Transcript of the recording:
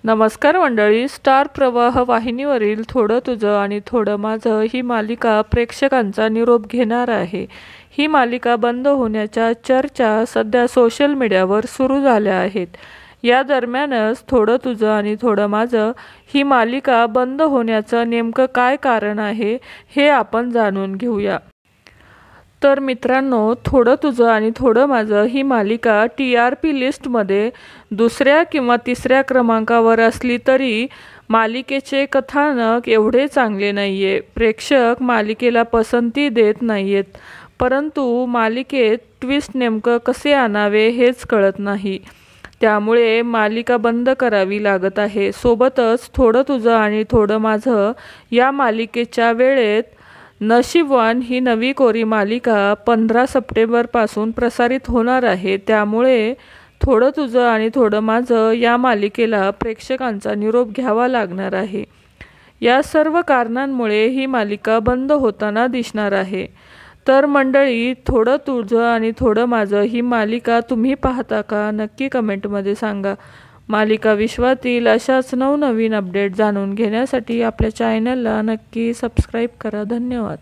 नमस्कार मंडळी, स्टार प्रवाह वाहिनीवरील थोडं तुझं आणि थोडं माझं ही मालिका प्रेक्षकांचा निरोप घेणार आहे। ही मालिका बंद होण्याच्या चर्चा सध्या सोशल मीडियावर सुरू झाल्या आहेत। या दरम्यानच थोडं तुझं आणि थोडं माझं ही मालिका बंद होण्याचं नेमकं काय कारण आहे हे आपण जाणून घेऊया। तर मित्रांनो, थोडं तुझं आणि थोडं माझं ही मालिका TRP लिस्टमध्ये दुसऱ्या किंवा तिसऱ्या क्रमांकावर असली तरी मालिकेचे कथानक एवढे चांगले नाहीये। प्रेक्षक मालिकेला पसंती देत नाहीयेत, परंतु मालिकेत ट्विस्ट नेमकं कसे आणावे हेच कळत नाही। त्यामुळे मालिका बंद करावी लागत आहे। सोबतच थोडं तुझं आणि थोडं माझं या मालिकेच्या वेळेत नशीबवान ही नवी कोरी मालिका 15 सप्टेंबरपासून प्रसारित होणार आहे। त्यामुळे थोडं तुझं आणि थोडं माझं या मालिकेला प्रेक्षकांचा निरोप घ्यावा लागणार आहे। या सर्व कारणांमुळे ही मालिका बंद होताना दिसणार आहे। तर मंडळी, थोडं तुझं आणि थोडं माझं ही मालिका तुम्ही पाहता का? नक्की कमेंटमध्ये सांगा। मालिका विश्वातील अशाच नवनवीन अपडेट जाणून घेण्यासाठी आपल्या चॅनलला नक्की सबस्क्राईब करा। धन्यवाद।